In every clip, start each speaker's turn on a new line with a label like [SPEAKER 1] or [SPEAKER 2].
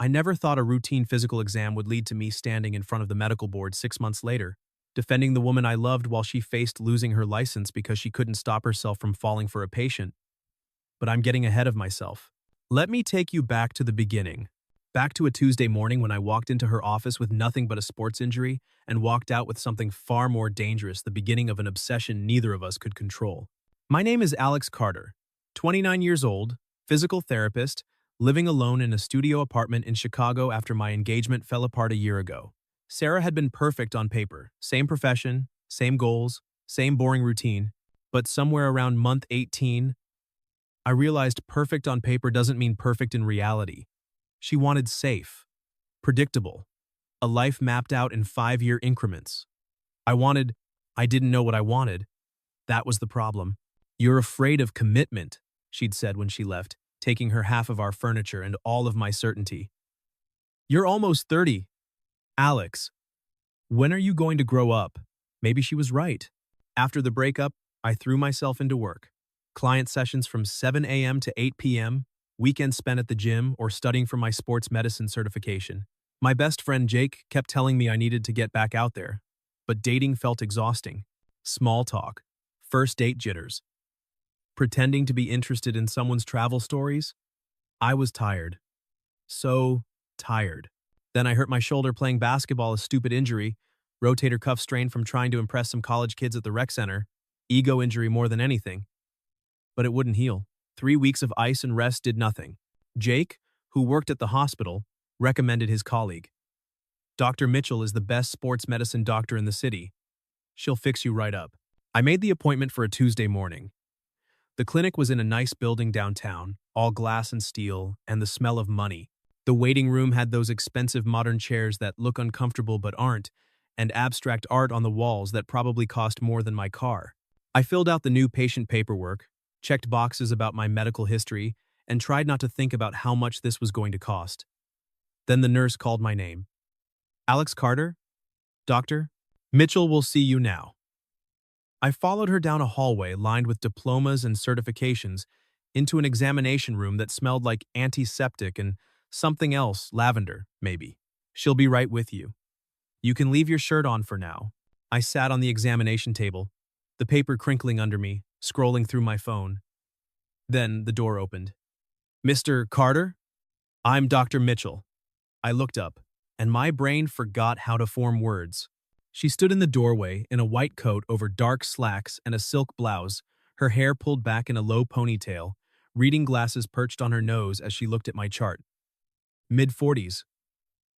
[SPEAKER 1] I never thought a routine physical exam would lead to me standing in front of the medical board 6 months later, defending the woman I loved while she faced losing her license because she couldn't stop herself from falling for a patient. But I'm getting ahead of myself. Let me take you back to the beginning. Back to a Tuesday morning when I walked into her office with nothing but a sports injury and walked out with something far more dangerous, the beginning of an obsession neither of us could control. My name is Alex Carter, 29 years old, physical therapist, living alone in a studio apartment in Chicago after my engagement fell apart a year ago. Sarah had been perfect on paper, same profession, same goals, same boring routine, but somewhere around month 18, I realized perfect on paper doesn't mean perfect in reality. She wanted safe, predictable, a life mapped out in 5-year increments. I didn't know what I wanted. That was the problem. You're afraid of commitment, she'd said when she left, taking her half of our furniture and all of my certainty. You're almost 30. Alex, when are you going to grow up? Maybe she was right. After the breakup, I threw myself into work. Client sessions from 7 a.m. to 8 p.m., weekends spent at the gym or studying for my sports medicine certification. My best friend Jake kept telling me I needed to get back out there, but dating felt exhausting. Small talk, first date jitters, pretending to be interested in someone's travel stories. I was tired. So tired. Then I hurt my shoulder playing basketball, a stupid injury, rotator cuff strain from trying to impress some college kids at the rec center, ego injury more than anything. But it wouldn't heal. 3 weeks of ice and rest did nothing. Jake, who worked at the hospital, recommended his colleague. Dr. Mitchell is the best sports medicine doctor in the city. She'll fix you right up. I made the appointment for a Tuesday morning. The clinic was in a nice building downtown, all glass and steel, and the smell of money. The waiting room had those expensive modern chairs that look uncomfortable but aren't, and abstract art on the walls that probably cost more than my car. I filled out the new patient paperwork, checked boxes about my medical history, and tried not to think about how much this was going to cost. Then the nurse called my name. Alex Carter? Doctor? Mitchell will see you now. I followed her down a hallway lined with diplomas and certifications into an examination room that smelled like antiseptic and something else, lavender, maybe. She'll be right with you. You can leave your shirt on for now. I sat on the examination table, the paper crinkling under me, scrolling through my phone. Then the door opened. Mr. Carter? I'm Dr. Mitchell. I looked up, and my brain forgot how to form words. She stood in the doorway in a white coat over dark slacks and a silk blouse, her hair pulled back in a low ponytail, reading glasses perched on her nose as she looked at my chart. Mid-40s.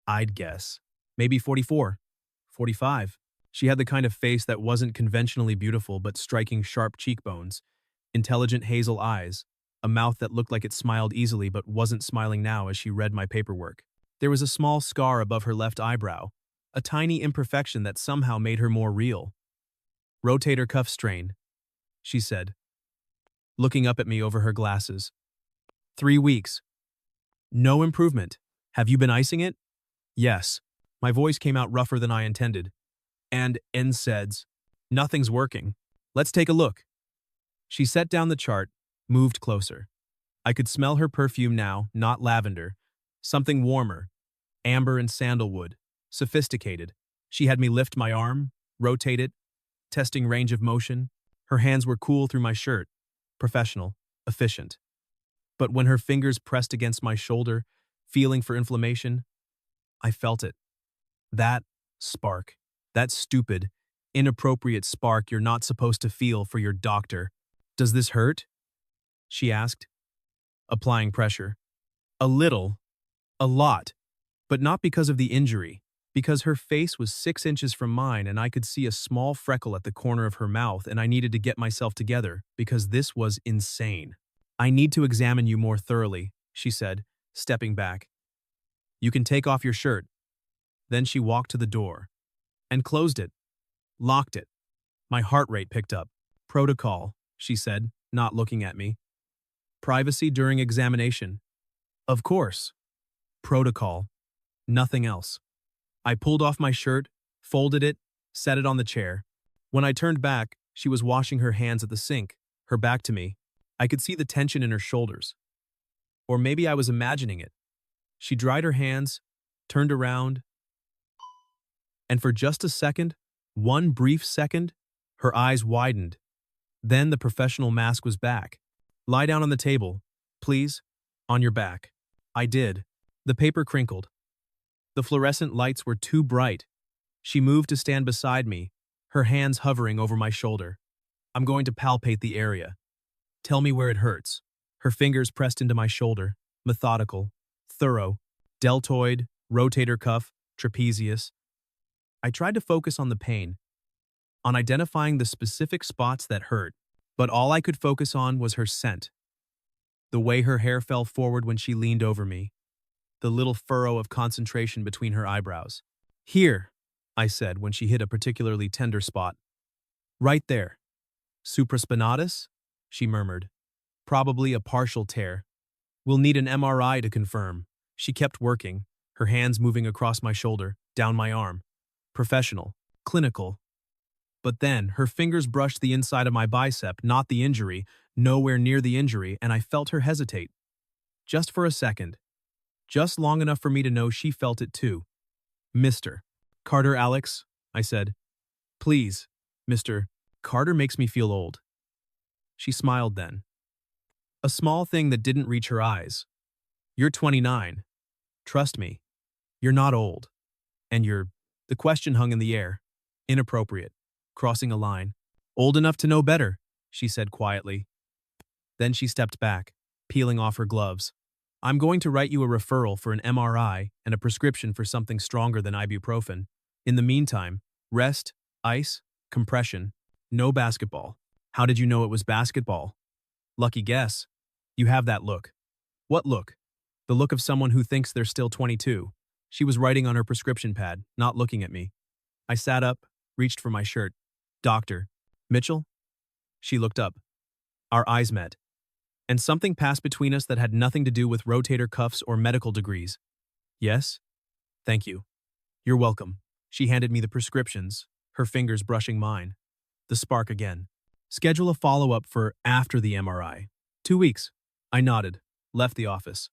[SPEAKER 1] I'd guess. Maybe 44. 45. She had the kind of face that wasn't conventionally beautiful but striking sharp cheekbones, intelligent hazel eyes, a mouth that looked like it smiled easily but wasn't smiling now as she read my paperwork. There was a small scar above her left eyebrow, a tiny imperfection that somehow made her more real. Rotator cuff strain, she said, looking up at me over her glasses. 3 weeks. No improvement. Have you been icing it? Yes. My voice came out rougher than I intended. And NSAIDs. Nothing's working. Let's take a look. She set down the chart, moved closer. I could smell her perfume now, not lavender. Something warmer. Amber and sandalwood. Sophisticated. She had me lift my arm, rotate it, testing range of motion. Her hands were cool through my shirt. Professional. Efficient. But when her fingers pressed against my shoulder, feeling for inflammation, I felt it. That spark. That stupid, inappropriate spark you're not supposed to feel for your doctor. Does this hurt? She asked, applying pressure. A little. A lot. But not because of the injury. Because her face was 6 inches from mine and I could see a small freckle at the corner of her mouth and I needed to get myself together because this was insane. I need to examine you more thoroughly, she said, stepping back. You can take off your shirt. Then she walked to the door and closed it, locked it. My heart rate picked up. Protocol, she said, not looking at me. Privacy during examination. Of course. Protocol. Nothing else. I pulled off my shirt, folded it, set it on the chair. When I turned back, she was washing her hands at the sink, her back to me. I could see the tension in her shoulders. Or maybe I was imagining it. She dried her hands, turned around, and for just a second, one brief second, her eyes widened. Then the professional mask was back. Lie down on the table, please, on your back. I did. The paper crinkled. The fluorescent lights were too bright. She moved to stand beside me, her hands hovering over my shoulder. I'm going to palpate the area. Tell me where it hurts. Her fingers pressed into my shoulder, methodical, thorough, deltoid, rotator cuff, trapezius. I tried to focus on the pain, on identifying the specific spots that hurt, but all I could focus on was her scent. The way her hair fell forward when she leaned over me, the little furrow of concentration between her eyebrows. Here, I said when she hit a particularly tender spot. Right there. Supraspinatus? She murmured. Probably a partial tear. We'll need an MRI to confirm. She kept working, her hands moving across my shoulder, down my arm. Professional. Clinical. But then, her fingers brushed the inside of my bicep, not the injury, nowhere near the injury, and I felt her hesitate. Just for a second. Just long enough for me to know she felt it too. Mr. Carter Alex, I said. Please, Mr. Carter makes me feel old. She smiled then. A small thing that didn't reach her eyes. You're 29. Trust me. You're not old. And you're... The question hung in the air. Inappropriate. Crossing a line. Old enough to know better, she said quietly. Then she stepped back, peeling off her gloves. I'm going to write you a referral for an MRI and a prescription for something stronger than ibuprofen. In the meantime, rest, ice, compression, no basketball. How did you know it was basketball? Lucky guess. You have that look. What look? The look of someone who thinks they're still 22. She was writing on her prescription pad, not looking at me. I sat up, reached for my shirt. Doctor. Mitchell? She looked up. Our eyes met. And something passed between us that had nothing to do with rotator cuffs or medical degrees. Yes? Thank you. You're welcome. She handed me the prescriptions, her fingers brushing mine. The spark again. Schedule a follow-up for after the MRI. 2 weeks. I nodded, left the office.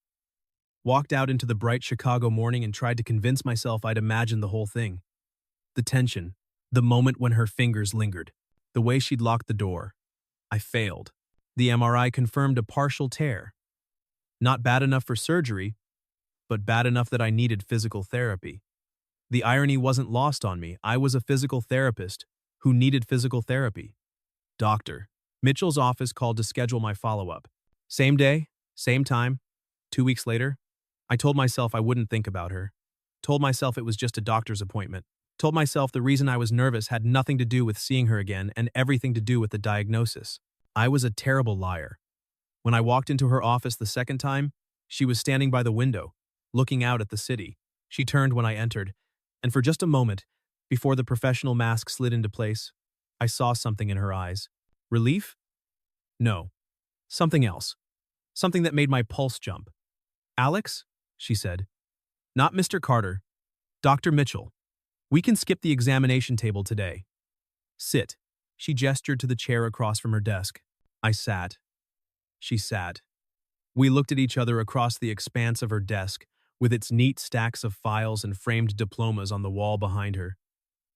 [SPEAKER 1] Walked out into the bright Chicago morning and tried to convince myself I'd imagined the whole thing. The tension, the moment when her fingers lingered, the way she'd locked the door. I failed. The MRI confirmed a partial tear. Not bad enough for surgery, but bad enough that I needed physical therapy. The irony wasn't lost on me. I was a physical therapist who needed physical therapy. Doctor. Mitchell's office called to schedule my follow-up. Same day, same time. 2 weeks later, I told myself I wouldn't think about her. Told myself it was just a doctor's appointment. Told myself the reason I was nervous had nothing to do with seeing her again and everything to do with the diagnosis. I was a terrible liar. When I walked into her office the second time, she was standing by the window, looking out at the city. She turned when I entered, and for just a moment, before the professional mask slid into place, I saw something in her eyes. Relief? No. Something else. Something that made my pulse jump. Alex? She said. Not Mr. Carter. Dr. Mitchell. We can skip the examination table today. Sit. She gestured to the chair across from her desk. I sat. She sat. We looked at each other across the expanse of her desk, with its neat stacks of files and framed diplomas on the wall behind her.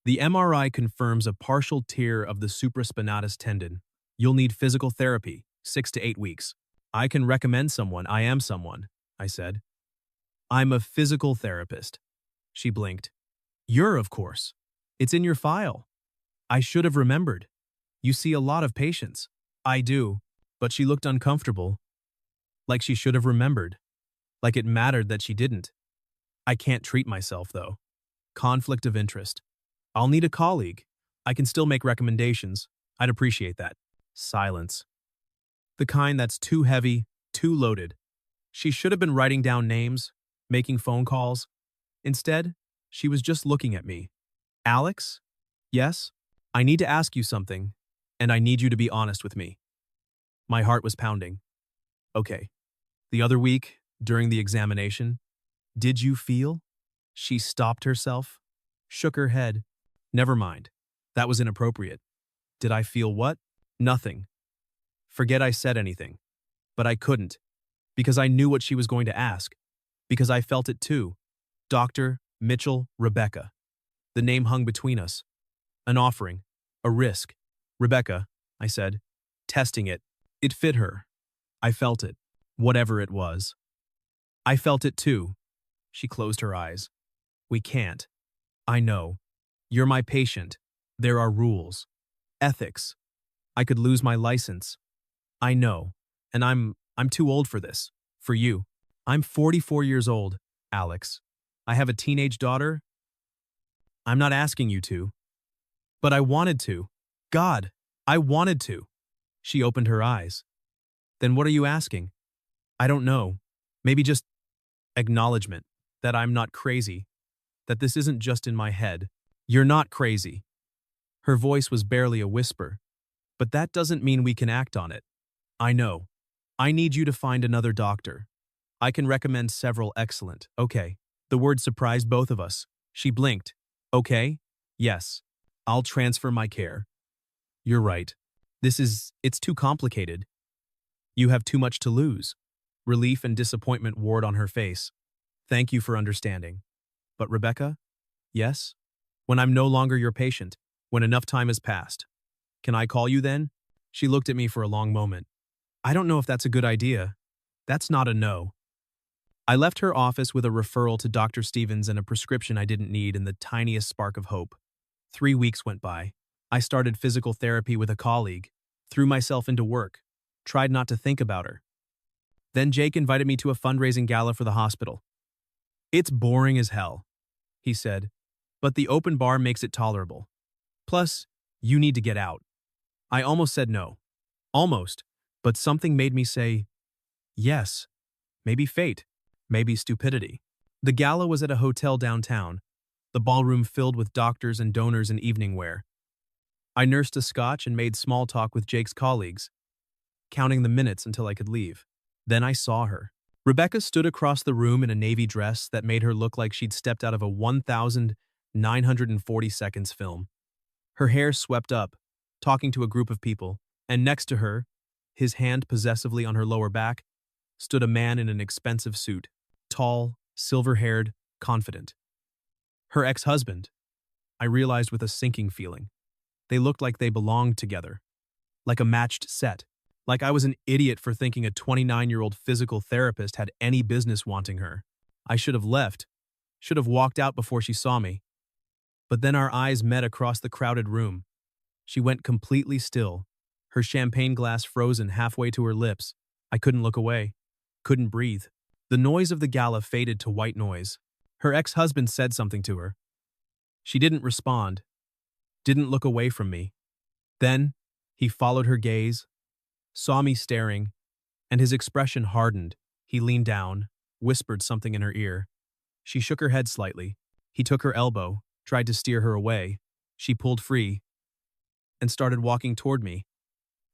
[SPEAKER 1] The MRI confirms a partial tear of the supraspinatus tendon. You'll need physical therapy, 6 to 8 weeks. I can recommend someone. I am someone, I said. I'm a physical therapist. She blinked. You're, of course. It's in your file. I should have remembered. You see a lot of patients. I do, but she looked uncomfortable. Like she should have remembered. Like it mattered that she didn't. I can't treat myself, though. Conflict of interest. I'll need a colleague. I can still make recommendations. I'd appreciate that. Silence. The kind that's too heavy, too loaded. She should have been writing down names, making phone calls. Instead, she was just looking at me. Alex? Yes? I need to ask you something, and I need you to be honest with me. My heart was pounding. Okay. The other week, during the examination, did you feel? She stopped herself, shook her head. Never mind. That was inappropriate. Did I feel what? Nothing. Forget I said anything. But I couldn't, because I knew what she was going to ask. because I felt it too. Dr. Mitchell, Rebecca. The name hung between us. An offering. A risk. Rebecca, I said, testing it. It fit her. I felt it. Whatever it was. I felt it too. She closed her eyes. We can't. I know. You're my patient. There are rules. Ethics. I could lose my license. I know. And I'm too old for this. For you. I'm 44 years old, Alex. I have a teenage daughter. I'm not asking you to. But I wanted to. God, I wanted to. She opened her eyes. Then what are you asking? I don't know. Maybe just acknowledgement that I'm not crazy, that this isn't just in my head. You're not crazy. Her voice was barely a whisper. But that doesn't mean we can act on it. I know. I need you to find another doctor. I can recommend several excellent. Okay. The word surprised both of us. She blinked. Okay? Yes. I'll transfer my care. You're right. It's too complicated. You have too much to lose. Relief and disappointment warred on her face. Thank you for understanding. But Rebecca? Yes? When I'm no longer your patient, when enough time has passed. Can I call you then? She looked at me for a long moment. I don't know if that's a good idea. That's not a no. I left her office with a referral to Dr. Stevens and a prescription I didn't need and the tiniest spark of hope. 3 weeks went by. I started physical therapy with a colleague, threw myself into work, tried not to think about her. Then Jake invited me to a fundraising gala for the hospital. It's boring as hell, he said, but the open bar makes it tolerable. Plus, you need to get out. I almost said no. Almost, but something made me say, yes. Maybe fate. Maybe stupidity. The gala was at a hotel downtown, the ballroom filled with doctors and donors in evening wear. I nursed a scotch and made small talk with Jake's colleagues, counting the minutes until I could leave. Then I saw her. Rebecca stood across the room in a navy dress that made her look like she'd stepped out of a 1,940 seconds film. Her hair swept up, talking to a group of people, and next to her, his hand possessively on her lower back, stood a man in an expensive suit, tall, silver-haired, confident. Her ex-husband, I realized with a sinking feeling. They looked like they belonged together, like a matched set, like I was an idiot for thinking a 29-year-old physical therapist had any business wanting her. I should have left, should have walked out before she saw me. But then our eyes met across the crowded room. She went completely still, her champagne glass frozen halfway to her lips. I couldn't look away, couldn't breathe. The noise of the gala faded to white noise. Her ex-husband said something to her. She didn't respond, didn't look away from me. Then, he followed her gaze, saw me staring, and his expression hardened. He leaned down, whispered something in her ear. She shook her head slightly. He took her elbow, tried to steer her away. She pulled free and started walking toward me.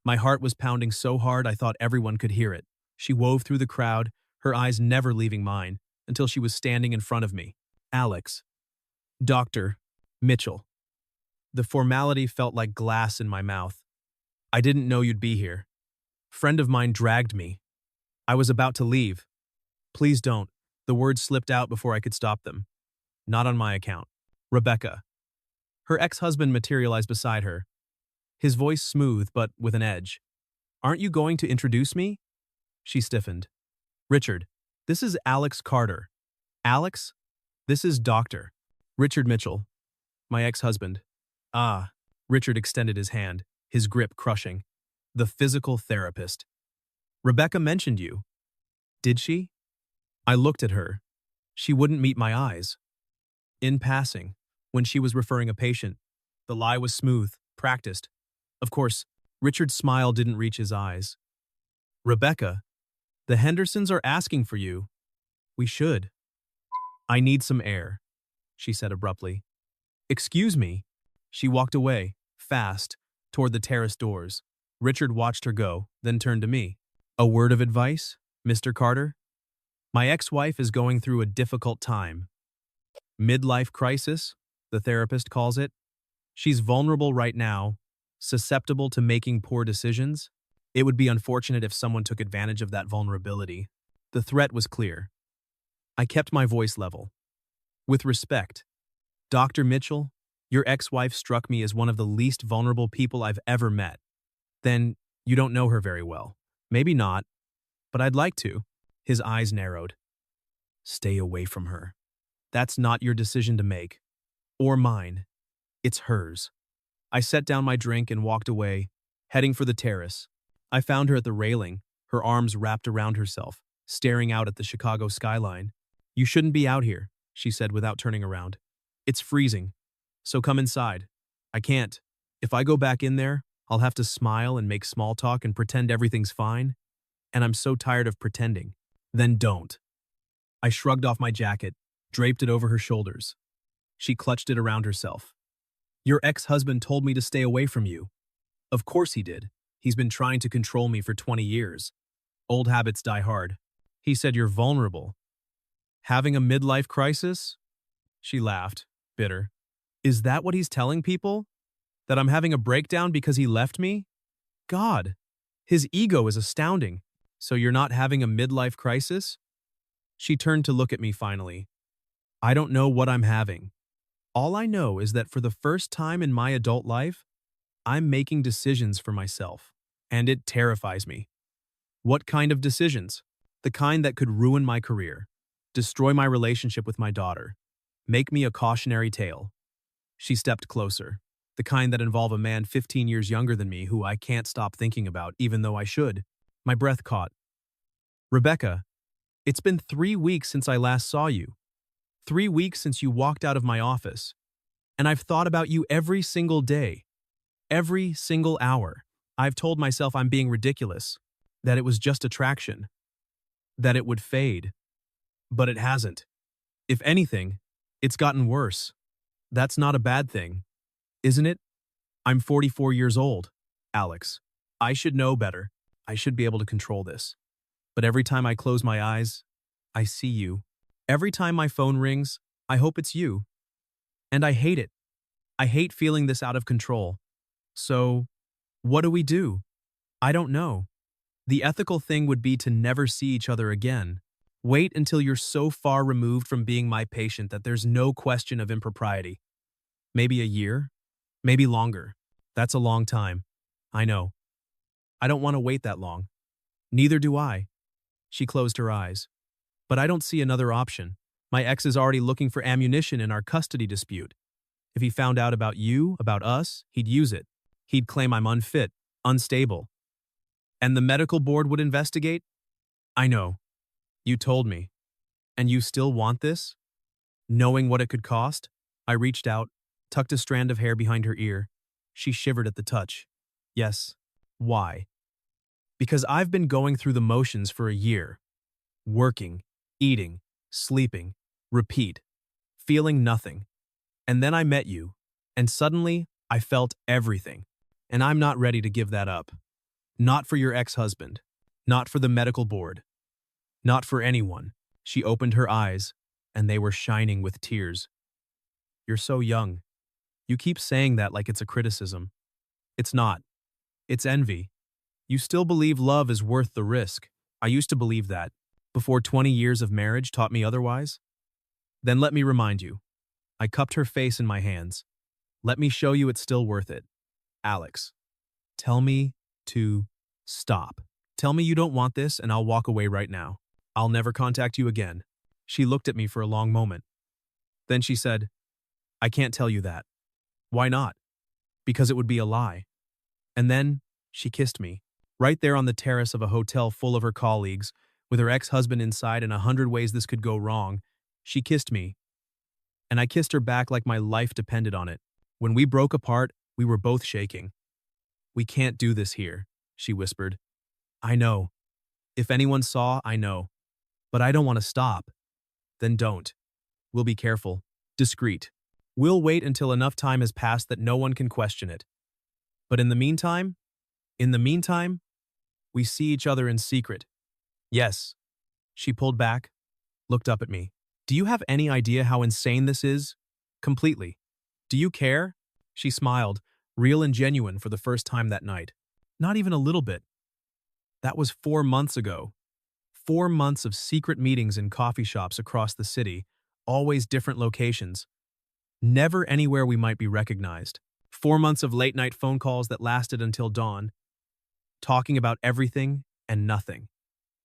[SPEAKER 1] My heart was pounding so hard I thought everyone could hear it. She wove through the crowd, her eyes never leaving mine, until she was standing in front of me. Alex. Dr. Mitchell. The formality felt like glass in my mouth. I didn't know you'd be here. Friend of mine dragged me. I was about to leave. Please don't. The words slipped out before I could stop them. Not on my account. Rebecca. Her ex-husband materialized beside her, his voice smooth but with an edge. Aren't you going to introduce me? She stiffened. Richard, this is Alex Carter. Alex? This is Dr. Richard Mitchell, my ex-husband. Ah, Richard extended his hand, his grip crushing. The physical therapist. Rebecca mentioned you. Did she? I looked at her. She wouldn't meet my eyes. In passing, when she was referring a patient, the lie was smooth, practiced. Of course, Richard's smile didn't reach his eyes. Rebecca, the Hendersons are asking for you. We should. I need some air, she said abruptly. Excuse me. She walked away, fast, toward the terrace doors. Richard watched her go, then turned to me. A word of advice, Mr. Carter? My ex-wife is going through a difficult time. Midlife crisis, the therapist calls it. She's vulnerable right now, susceptible to making poor decisions. It would be unfortunate if someone took advantage of that vulnerability. The threat was clear. I kept my voice level. With respect, Dr. Mitchell, your ex-wife struck me as one of the least vulnerable people I've ever met. Then, you don't know her very well. Maybe not, but I'd like to. His eyes narrowed. Stay away from her. That's not your decision to make. Or mine. It's hers. I set down my drink and walked away, heading for the terrace. I found her at the railing, her arms wrapped around herself, staring out at the Chicago skyline. You shouldn't be out here, she said without turning around. It's freezing. So come inside. I can't. If I go back in there, I'll have to smile and make small talk and pretend everything's fine. And I'm so tired of pretending. Then don't. I shrugged off my jacket, draped it over her shoulders. She clutched it around herself. Your ex-husband told me to stay away from you. Of course he did. He's been trying to control me for 20 years. Old habits die hard. He said you're vulnerable. Having a midlife crisis? She laughed, bitter. Is that what he's telling people? That I'm having a breakdown because he left me? God, his ego is astounding. So you're not having a midlife crisis? She turned to look at me finally. I don't know what I'm having. All I know is that for the first time in my adult life, I'm making decisions for myself, and it terrifies me. What kind of decisions? The kind that could ruin my career, destroy my relationship with my daughter, make me a cautionary tale. She stepped closer, the kind that involve a man 15 years younger than me who I can't stop thinking about even though I should. My breath caught. Rebecca, it's been 3 weeks since I last saw you. 3 weeks since you walked out of my office. And I've thought about you every single day. Every single hour. I've told myself I'm being ridiculous, that it was just attraction, that it would fade. But it hasn't. If anything, it's gotten worse. That's not a bad thing, isn't it? I'm 44 years old, Alex. I should know better. I should be able to control this. But every time I close my eyes, I see you. Every time my phone rings, I hope it's you. And I hate it. I hate feeling this out of control. So, what do we do? I don't know. The ethical thing would be to never see each other again. Wait until you're so far removed from being my patient that there's no question of impropriety. Maybe a year? Maybe longer. That's a long time. I know. I don't want to wait that long. Neither do I. She closed her eyes. But I don't see another option. My ex is already looking for ammunition in our custody dispute. If he found out about you, about us, he'd use it. He'd claim I'm unfit, unstable. And the medical board would investigate? I know. You told me. And you still want this? Knowing what it could cost? I reached out, tucked a strand of hair behind her ear. She shivered at the touch. Yes. Why? Because I've been going through the motions for a year. Working, eating, sleeping, repeat, feeling nothing. And then I met you, and suddenly I felt everything. And I'm not ready to give that up. Not for your ex-husband. Not for the medical board. Not for anyone. She opened her eyes, and they were shining with tears. You're so young. You keep saying that like it's a criticism. It's not. It's envy. You still believe love is worth the risk. I used to believe that, before 20 years of marriage taught me otherwise. Then let me remind you. I cupped her face in my hands. Let me show you it's still worth it. Alex, tell me to stop. Tell me you don't want this and I'll walk away right now. I'll never contact you again. She looked at me for a long moment. Then she said, I can't tell you that. Why not? Because it would be a lie. And then she kissed me, right there on the terrace of a hotel full of her colleagues, with her ex-husband inside and 100 ways this could go wrong. She kissed me. And I kissed her back like my life depended on it. When we broke apart, we were both shaking. We can't do this here, she whispered. I know. If anyone saw, I know. But I don't want to stop. Then don't. We'll be careful. Discreet. We'll wait until enough time has passed that no one can question it. But in the meantime, we see each other in secret. Yes. She pulled back, looked up at me. Do you have any idea how insane this is? Completely. Do you care? She smiled, real and genuine for the first time that night. Not even a little bit. That was 4 months ago. 4 months of secret meetings in coffee shops across the city, always different locations, never anywhere we might be recognized. 4 months of late-night phone calls that lasted until dawn, talking about everything and nothing.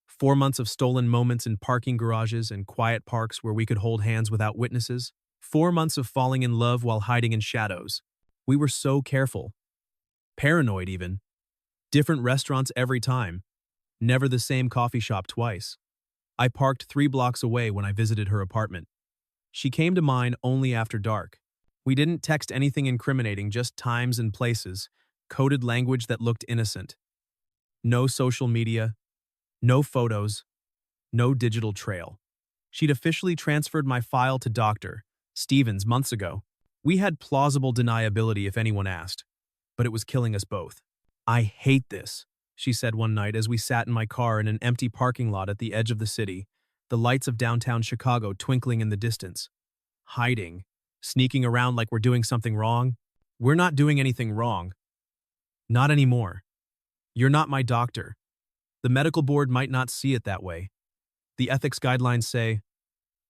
[SPEAKER 1] 4 months of stolen moments in parking garages and quiet parks where we could hold hands without witnesses. 4 months of falling in love while hiding in shadows. We were so careful. Paranoid even. Different restaurants every time. Never the same coffee shop twice. I parked 3 blocks away when I visited her apartment. She came to mine only after dark. We didn't text anything incriminating, just times and places, coded language that looked innocent. No social media, no photos, no digital trail. She'd officially transferred my file to Dr. Stevens months ago. We had plausible deniability if anyone asked, but it was killing us both. "I hate this," she said one night as we sat in my car in an empty parking lot at the edge of the city, the lights of downtown Chicago twinkling in the distance. Hiding, sneaking around like we're doing something wrong. We're not doing anything wrong. Not anymore. You're not my doctor. The medical board might not see it that way. The ethics guidelines say,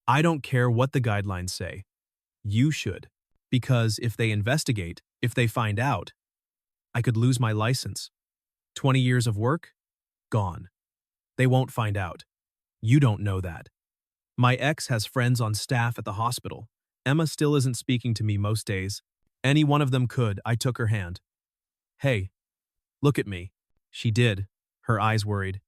[SPEAKER 1] I don't care what the guidelines say. You should. Because if they investigate, if they find out, I could lose my license. 20 years of work? Gone. They won't find out. You don't know that. My ex has friends on staff at the hospital. Emma still isn't speaking to me most days. Any one of them could. I took her hand. Hey, look at me. She did, her eyes worried.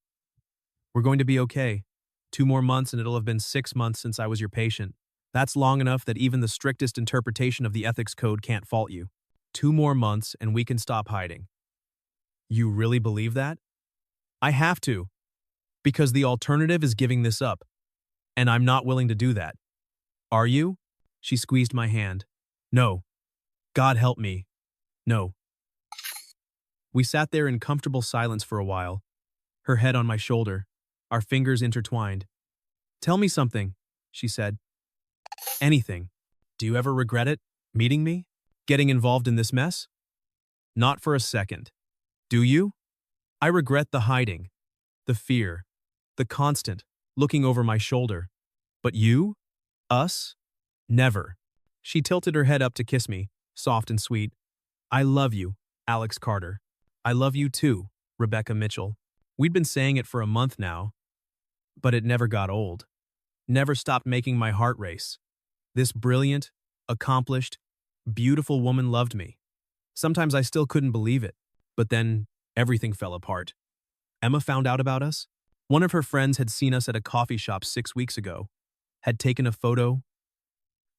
[SPEAKER 1] We're going to be okay. 2 more months and it'll have been 6 months since I was your patient. That's long enough that even the strictest interpretation of the ethics code can't fault you. 2 more months and we can stop hiding. You really believe that? I have to. Because the alternative is giving this up. And I'm not willing to do that. Are you? She squeezed my hand. No. God help me. No. We sat there in comfortable silence for a while, her head on my shoulder, our fingers intertwined. Tell me something, she said. Anything. Do you ever regret it? Meeting me? Getting involved in this mess? Not for a second. Do you? I regret the hiding, the fear, the constant looking over my shoulder. But you? Us? Never. She tilted her head up to kiss me, soft and sweet. I love you, Alex Carter. I love you too, Rebecca Mitchell. We'd been saying it for a month now, but it never got old. Never stopped making my heart race. This brilliant, accomplished, beautiful woman loved me. Sometimes I still couldn't believe it, but then everything fell apart. Emma found out about us. One of her friends had seen us at a coffee shop 6 weeks ago, had taken a photo,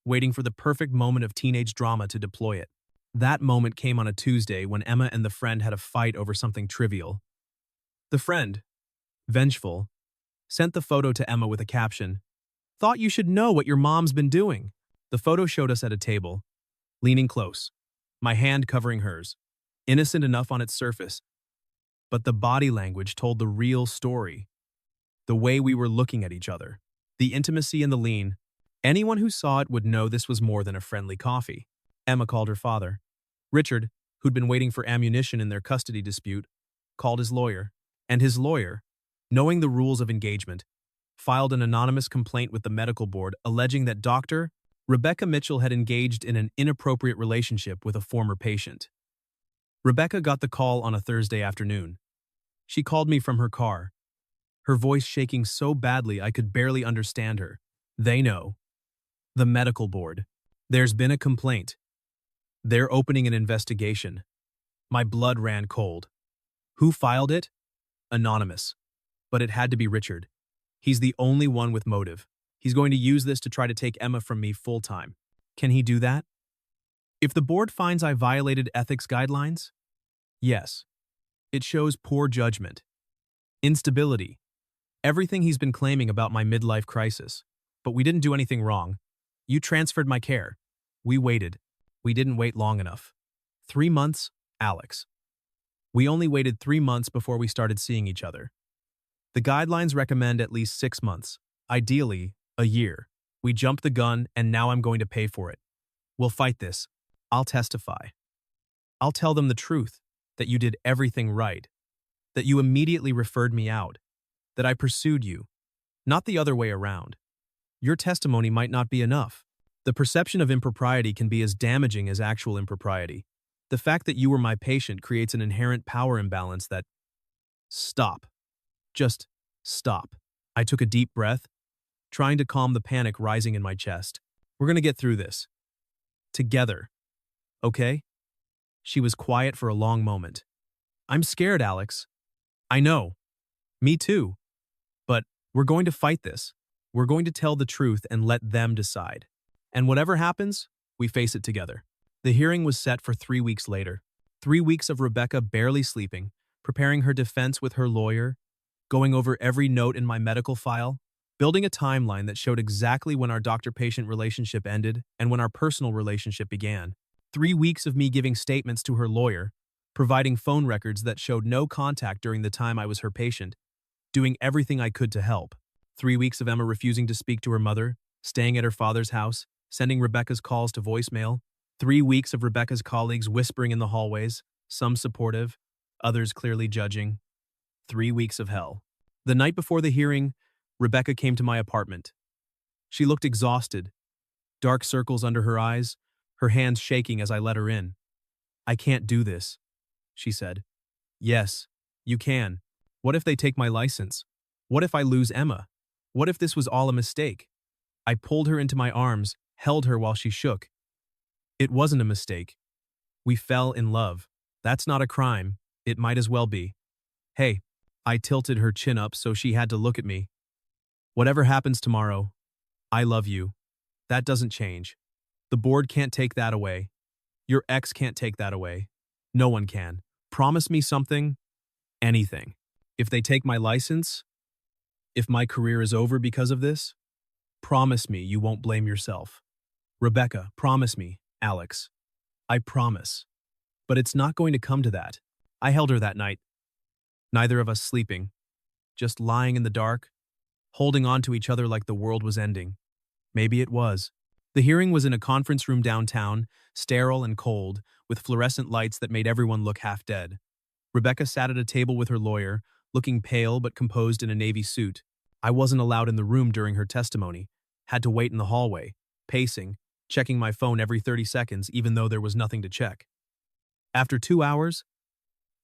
[SPEAKER 1] waiting for the perfect moment of teenage drama to deploy it. That moment came on a Tuesday when Emma and the friend had a fight over something trivial. The friend, vengeful, sent the photo to Emma with a caption, "Thought you should know what your mom's been doing." The photo showed us at a table, leaning close, my hand covering hers, innocent enough on its surface. But the body language told the real story. The way we were looking at each other, the intimacy and the lean. Anyone who saw it would know this was more than a friendly coffee. Emma called her father. Richard, who'd been waiting for ammunition in their custody dispute, called his lawyer. And his lawyer, knowing the rules of engagement, filed an anonymous complaint with the medical board alleging that Dr. Rebecca Mitchell had engaged in an inappropriate relationship with a former patient. Rebecca got the call on a Thursday afternoon. She called me from her car, her voice shaking so badly I could barely understand her. They know. The medical board. There's been a complaint. They're opening an investigation. My blood ran cold. Who filed it? Anonymous. But it had to be Richard. He's the only one with motive. He's going to use this to try to take Emma from me full-time. Can he do that? If the board finds I violated ethics guidelines? Yes. It shows poor judgment. Instability. Everything he's been claiming about my midlife crisis. But we didn't do anything wrong. You transferred my care. We waited. We didn't wait long enough. 3 months, Alex. We only waited 3 months before we started seeing each other. The guidelines recommend at least 6 months, ideally, a year. We jumped the gun and now I'm going to pay for it. We'll fight this. I'll testify. I'll tell them the truth, that you did everything right, that you immediately referred me out, that I pursued you, not the other way around. Your testimony might not be enough. The perception of impropriety can be as damaging as actual impropriety. The fact that you were my patient creates an inherent power imbalance that— Stop. Just stop. I took a deep breath, trying to calm the panic rising in my chest. We're going to get through this. Together. Okay? She was quiet for a long moment. I'm scared, Alex. I know. Me too. But we're going to fight this. We're going to tell the truth and let them decide. And whatever happens, we face it together. The hearing was set for 3 weeks later. 3 weeks of Rebecca barely sleeping, preparing her defense with her lawyer, going over every note in my medical file, building a timeline that showed exactly when our doctor-patient relationship ended and when our personal relationship began. 3 weeks of me giving statements to her lawyer, providing phone records that showed no contact during the time I was her patient, doing everything I could to help. 3 weeks of Emma refusing to speak to her mother, staying at her father's house, sending Rebecca's calls to voicemail. 3 weeks of Rebecca's colleagues whispering in the hallways, some supportive, others clearly judging. 3 weeks of hell. The night before the hearing, Rebecca came to my apartment. She looked exhausted, dark circles under her eyes, her hands shaking as I let her in. I can't do this, she said. Yes, you can. What if they take my license? What if I lose Emma? What if this was all a mistake? I pulled her into my arms, held her while she shook. It wasn't a mistake. We fell in love. That's not a crime. It might as well be. Hey, I tilted her chin up so she had to look at me. Whatever happens tomorrow, I love you. That doesn't change. The board can't take that away. Your ex can't take that away. No one can. Promise me something. Anything. If they take my license, if my career is over because of this, promise me you won't blame yourself. Rebecca, promise me, Alex. I promise. But it's not going to come to that. I held her that night. Neither of us sleeping. Just lying in the dark, holding on to each other like the world was ending. Maybe it was. The hearing was in a conference room downtown, sterile and cold, with fluorescent lights that made everyone look half dead. Rebecca sat at a table with her lawyer, looking pale but composed in a navy suit. I wasn't allowed in the room during her testimony. Had to wait in the hallway, pacing, checking my phone every 30 seconds even though there was nothing to check. After 2 hours,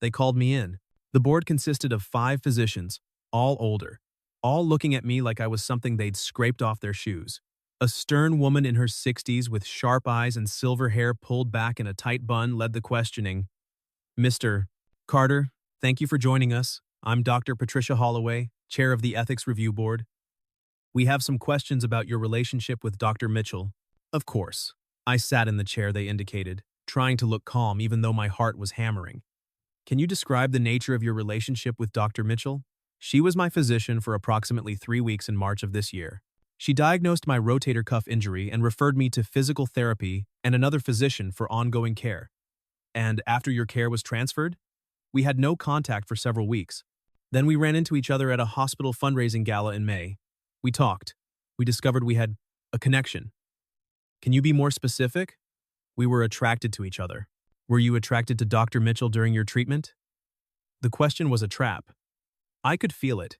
[SPEAKER 1] they called me in. The board consisted of 5 physicians, all older, all looking at me like I was something they'd scraped off their shoes. A stern woman in her 60s with sharp eyes and silver hair pulled back in a tight bun led the questioning. Mr. Carter, thank you for joining us. I'm Dr. Patricia Holloway, chair of the Ethics Review Board. We have some questions about your relationship with Dr. Mitchell. Of course. I sat in the chair they indicated, trying to look calm even though my heart was hammering. Can you describe the nature of your relationship with Dr. Mitchell? She was my physician for approximately 3 weeks in March of this year. She diagnosed my rotator cuff injury and referred me to physical therapy and another physician for ongoing care. And after your care was transferred, we had no contact for several weeks. Then we ran into each other at a hospital fundraising gala in May. We talked. We discovered we had a connection. Can you be more specific? We were attracted to each other. Were you attracted to Dr. Mitchell during your treatment? The question was a trap. I could feel it.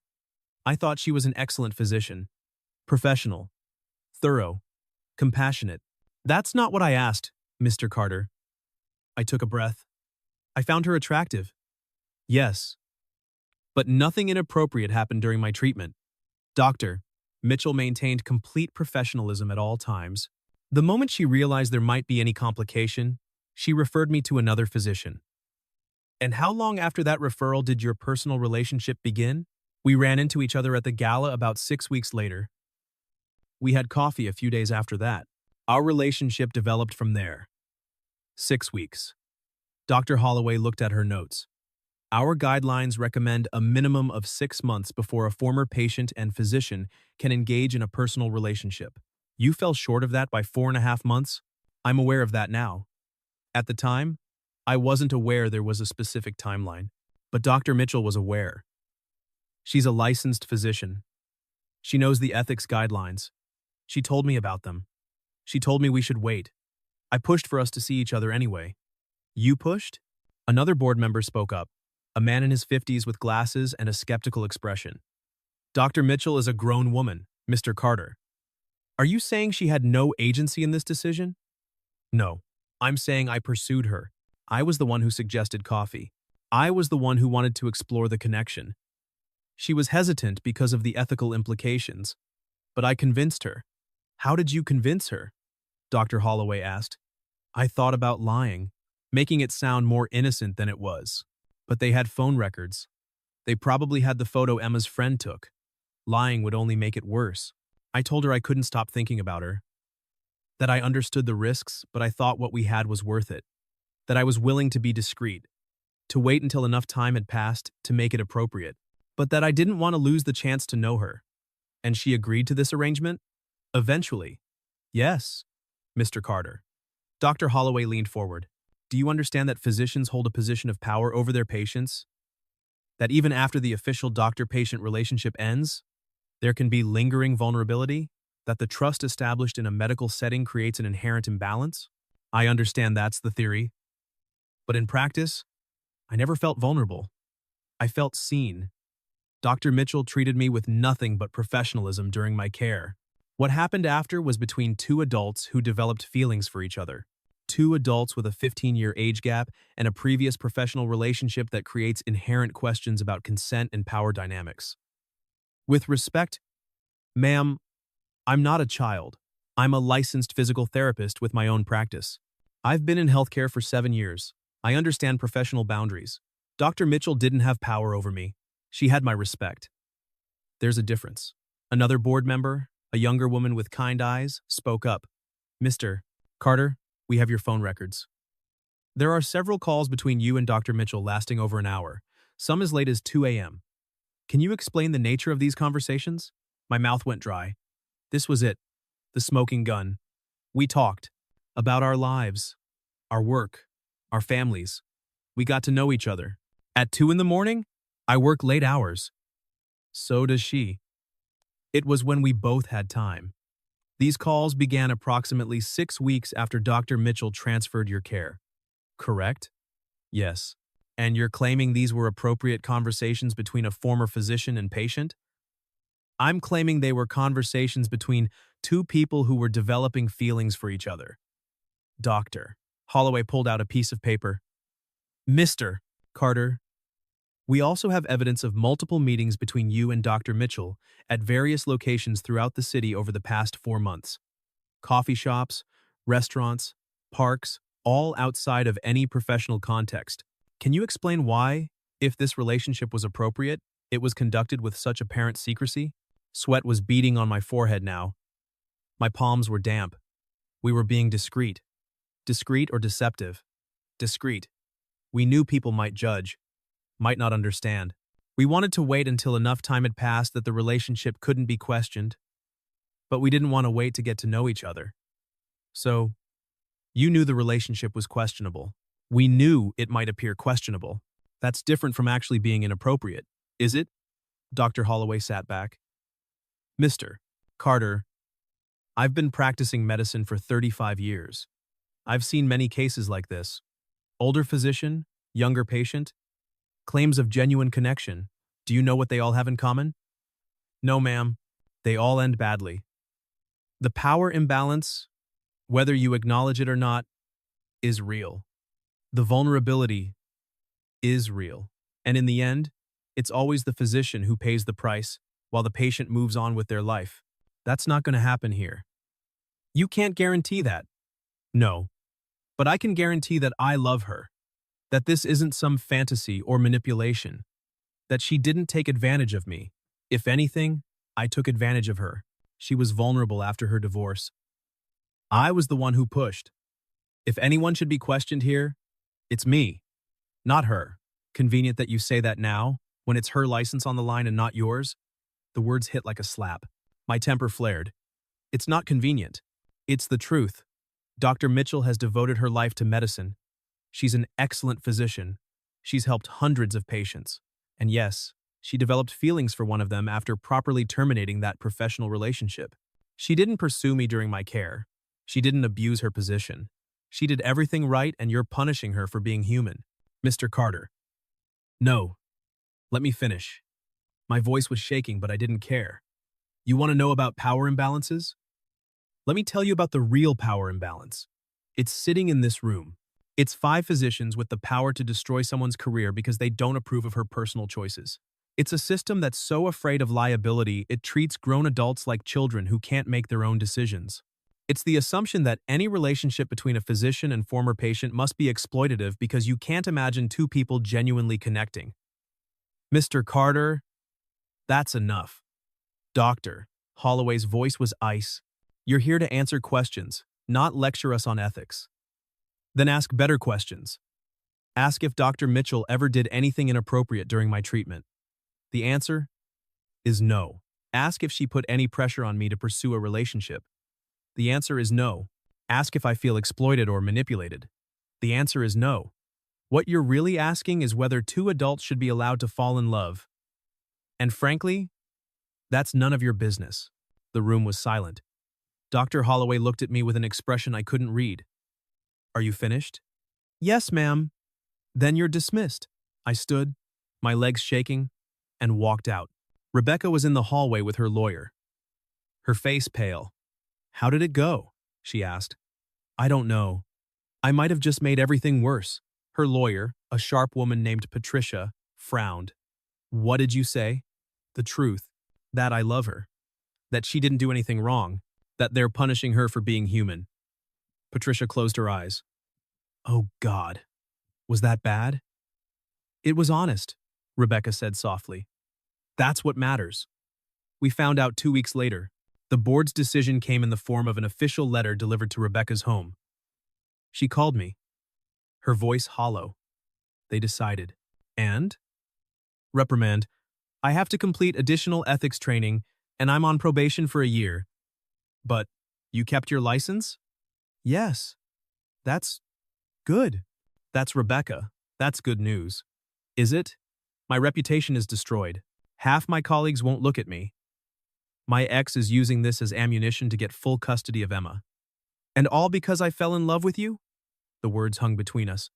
[SPEAKER 1] I thought she was an excellent physician. Professional. Thorough. Compassionate. That's not what I asked, Mr. Carter. I took a breath. I found her attractive. Yes. But nothing inappropriate happened during my treatment. Dr. Mitchell maintained complete professionalism at all times. The moment she realized there might be any complication, she referred me to another physician. And how long after that referral did your personal relationship begin? We ran into each other at the gala about 6 weeks later. We had coffee a few days after that. Our relationship developed from there. 6 weeks. Dr. Holloway looked at her notes. Our guidelines recommend a minimum of 6 months before a former patient and physician can engage in a personal relationship. You fell short of that by 4.5 months? I'm aware of that now. At the time, I wasn't aware there was a specific timeline, but Dr. Mitchell was aware. She's a licensed physician. She knows the ethics guidelines. She told me about them. She told me we should wait. I pushed for us to see each other anyway. You pushed? Another board member spoke up, a man in his 50s with glasses and a skeptical expression. Dr. Mitchell is a grown woman, Mr. Carter. Are you saying she had no agency in this decision? No. I'm saying I pursued her. I was the one who suggested coffee. I was the one who wanted to explore the connection. She was hesitant because of the ethical implications, but I convinced her. How did you convince her? Dr. Holloway asked. I thought about lying, making it sound more innocent than it was. But they had phone records. They probably had the photo Emma's friend took. Lying would only make it worse. I told her I couldn't stop thinking about her. That I understood the risks, but I thought what we had was worth it. That I was willing to be discreet, to wait until enough time had passed to make it appropriate, but that I didn't want to lose the chance to know her. And she agreed to this arrangement? Eventually. Yes, Mr. Carter. Dr. Holloway leaned forward. Do you understand that physicians hold a position of power over their patients? That even after the official doctor-patient relationship ends, there can be lingering vulnerability? That the trust established in a medical setting creates an inherent imbalance? I understand that's the theory. But in practice, I never felt vulnerable. I felt seen. Dr. Mitchell treated me with nothing but professionalism during my care. What happened after was between two adults who developed feelings for each other. Two adults with a 15-year age gap and a previous professional relationship that creates inherent questions about consent and power dynamics. With respect, ma'am, I'm not a child. I'm a licensed physical therapist with my own practice. I've been in healthcare for 7 years. I understand professional boundaries. Dr. Mitchell didn't have power over me. She had my respect. There's a difference. Another board member, a younger woman with kind eyes, spoke up. Mr. Carter, we have your phone records. There are several calls between you and Dr. Mitchell lasting over an hour, some as late as 2 a.m. Can you explain the nature of these conversations? My mouth went dry. This was it, the smoking gun. We talked about our lives, our work, our families. We got to know each other. At 2 in the morning, I work late hours. So does she. It was when we both had time. These calls began approximately 6 weeks after Dr. Mitchell transferred your care. Correct? Yes. And you're claiming these were appropriate conversations between a former physician and patient? I'm claiming they were conversations between two people who were developing feelings for each other. Doctor. Holloway pulled out a piece of paper. Mr. Carter, we also have evidence of multiple meetings between you and Dr. Mitchell at various locations throughout the city over the past 4 months. Coffee shops, restaurants, parks, all outside of any professional context. Can you explain why, if this relationship was appropriate, it was conducted with such apparent secrecy? Sweat was beading on my forehead now. My palms were damp. We were being discreet. Discreet or deceptive? Discreet. We knew people might judge, might not understand. We wanted to wait until enough time had passed that the relationship couldn't be questioned, but we didn't want to wait to get to know each other. So, you knew the relationship was questionable. We knew it might appear questionable. That's different from actually being inappropriate, is it? Dr. Holloway sat back. Mr. Carter, I've been practicing medicine for 35 years. I've seen many cases like this. Older physician, younger patient, claims of genuine connection. Do you know what they all have in common? No, ma'am. They all end badly. The power imbalance, whether you acknowledge it or not, is real. The vulnerability is real. And in the end, it's always the physician who pays the price while the patient moves on with their life. That's not going to happen here. You can't guarantee that. No. But I can guarantee that I love her. That this isn't some fantasy or manipulation. That she didn't take advantage of me. If anything, I took advantage of her. She was vulnerable after her divorce. I was the one who pushed. If anyone should be questioned here, it's me, not her. Convenient that you say that now, when it's her license on the line and not yours? The words hit like a slap. My temper flared. It's not convenient. It's the truth. Dr. Mitchell has devoted her life to medicine. She's an excellent physician. She's helped hundreds of patients. And yes, she developed feelings for one of them after properly terminating that professional relationship. She didn't pursue me during my care. She didn't abuse her position. She did everything right, and you're punishing her for being human. Mr. Carter. No. Let me finish. My voice was shaking, but I didn't care. You want to know about power imbalances? Let me tell you about the real power imbalance. It's sitting in this room. It's 5 physicians with the power to destroy someone's career because they don't approve of her personal choices. It's a system that's so afraid of liability it treats grown adults like children who can't make their own decisions. It's the assumption that any relationship between a physician and former patient must be exploitative because you can't imagine 2 people genuinely connecting. Mr. Carter, that's enough. Doctor, Holloway's voice was ice. You're here to answer questions, not lecture us on ethics. Then ask better questions. Ask if Dr. Mitchell ever did anything inappropriate during my treatment. The answer is no. Ask if she put any pressure on me to pursue a relationship. The answer is no. Ask if I feel exploited or manipulated. The answer is no. What you're really asking is whether 2 adults should be allowed to fall in love. And frankly, that's none of your business. The room was silent. Dr. Holloway looked at me with an expression I couldn't read. Are you finished? Yes, ma'am. Then you're dismissed. I stood, my legs shaking, and walked out. Rebecca was in the hallway with her lawyer. Her face pale. How did it go? She asked. I don't know. I might have just made everything worse. Her lawyer, a sharp woman named Patricia, frowned. What did you say? The truth. That I love her. That she didn't do anything wrong. That they're punishing her for being human. Patricia closed her eyes. Oh, God. Was that bad? It was honest, Rebecca said softly. That's what matters. We found out 2 weeks later. The board's decision came in the form of an official letter delivered to Rebecca's home. She called me, her voice hollow. They decided. And? Reprimand. I have to complete additional ethics training, and I'm on probation for a year. But you kept your license? Yes. That's good. That's Rebecca. That's good news. Is it? My reputation is destroyed. Half my colleagues won't look at me. My ex is using this as ammunition to get full custody of Emma. And all because I fell in love with you? The words hung between us.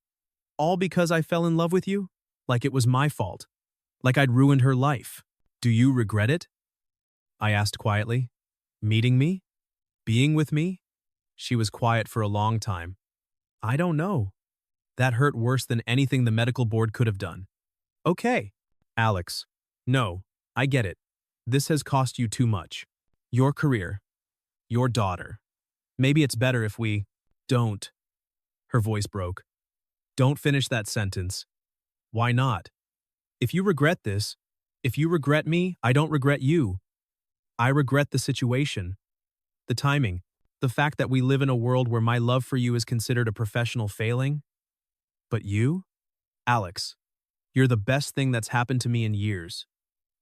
[SPEAKER 1] All because I fell in love with you? Like it was my fault. Like I'd ruined her life. Do you regret it? I asked quietly. Meeting me? Being with me? She was quiet for a long time. I don't know. That hurt worse than anything the medical board could have done. Okay. Alex. No, I get it. This has cost you too much. Your career. Your daughter. Maybe it's better if we don't. Her voice broke. Don't finish that sentence. Why not? If you regret this, if you regret me, I don't regret you. I regret the situation. The timing. The fact that we live in a world where my love for you is considered a professional failing. But you? Alex, you're the best thing that's happened to me in years.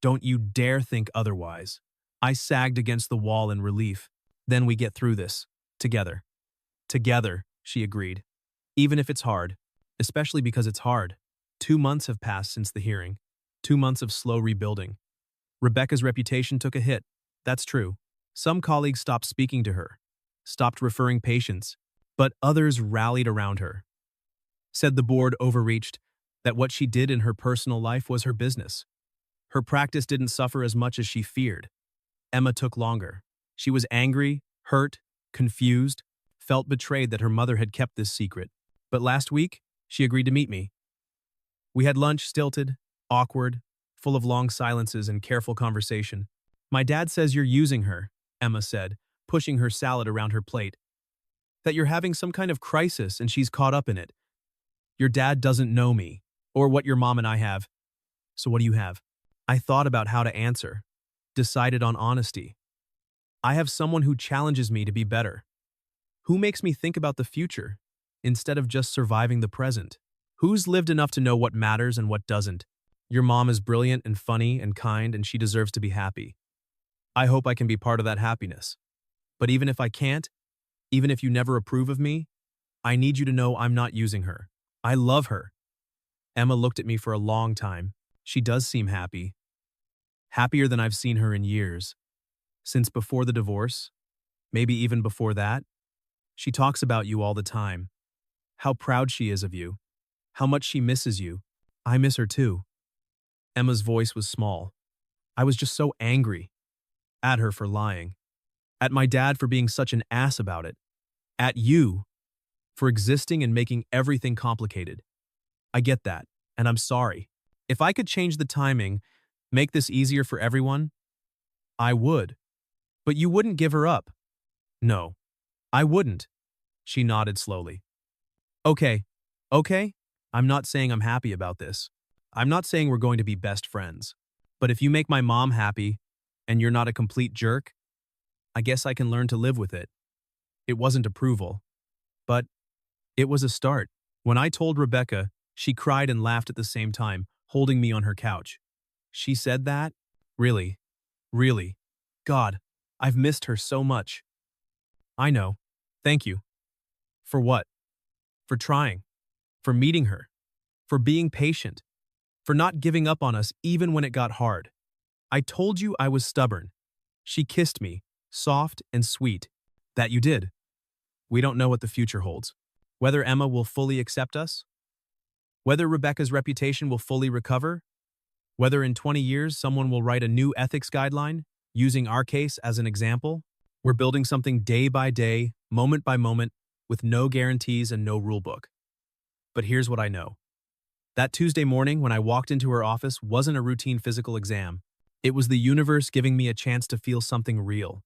[SPEAKER 1] Don't you dare think otherwise. I sagged against the wall in relief. Then we get through this. Together. Together, she agreed. Even if it's hard. Especially because it's hard. 2 months have passed since the hearing. 2 months of slow rebuilding. Rebecca's reputation took a hit. That's true. Some colleagues stopped speaking to her. Stopped referring patients. But others rallied around her. Said the board overreached. That what she did in her personal life was her business. Her practice didn't suffer as much as she feared. Emma took longer. She was angry, hurt, confused, felt betrayed that her mother had kept this secret. But last week, she agreed to meet me. We had lunch stilted, awkward, full of long silences and careful conversation. My dad says you're using her, Emma said, pushing her salad around her plate. That you're having some kind of crisis and she's caught up in it. Your dad doesn't know me, or what your mom and I have. So what do you have? I thought about how to answer. Decided on honesty. I have someone who challenges me to be better. Who makes me think about the future, instead of just surviving the present. Who's lived enough to know what matters and what doesn't. Your mom is brilliant and funny and kind and she deserves to be happy. I hope I can be part of that happiness. But even if I can't, even if you never approve of me, I need you to know I'm not using her. I love her. Emma looked at me for a long time. She does seem happy. Happier than I've seen her in years. Since before the divorce, maybe even before that. She talks about you all the time. How proud she is of you. How much she misses you. I miss her too. Emma's voice was small. I was just so angry at her for lying, at my dad for being such an ass about it, at you for existing and making everything complicated. I get that, and I'm sorry. If I could change the timing, make this easier for everyone, I would. But you wouldn't give her up. No, I wouldn't. She nodded slowly. Okay, okay. I'm not saying I'm happy about this. I'm not saying we're going to be best friends. But if you make my mom happy, and you're not a complete jerk, I guess I can learn to live with it. It wasn't approval, but it was a start. When I told Rebecca, she cried and laughed at the same time, holding me on her couch. She said that? Really? Really? God, I've missed her so much. I know. Thank you. For what? For trying. For meeting her. For being patient. For not giving up on us even when it got hard. I told you I was stubborn. She kissed me, soft and sweet. That you did. We don't know what the future holds. Whether Emma will fully accept us? Whether Rebecca's reputation will fully recover? Whether in 20 years someone will write a new ethics guideline, using our case as an example? We're building something day by day, moment by moment, with no guarantees and no rulebook. But here's what I know. That Tuesday morning when I walked into her office wasn't a routine physical exam. It was the universe giving me a chance to feel something real.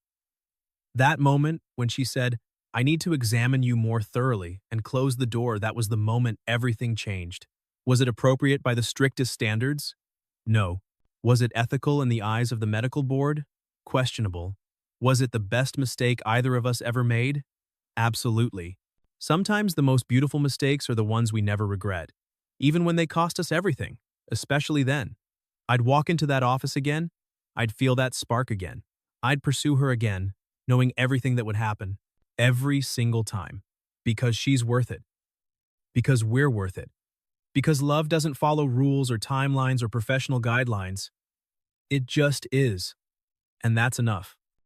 [SPEAKER 1] That moment when she said, I need to examine you more thoroughly, and close the door, that was the moment everything changed. Was it appropriate by the strictest standards? No. Was it ethical in the eyes of the medical board? Questionable. Was it the best mistake either of us ever made? Absolutely. Sometimes the most beautiful mistakes are the ones we never regret, even when they cost us everything, especially then. I'd walk into that office again, I'd feel that spark again. I'd pursue her again, knowing everything that would happen, every single time. Because she's worth it. Because we're worth it. Because love doesn't follow rules or timelines or professional guidelines. It just is. And that's enough.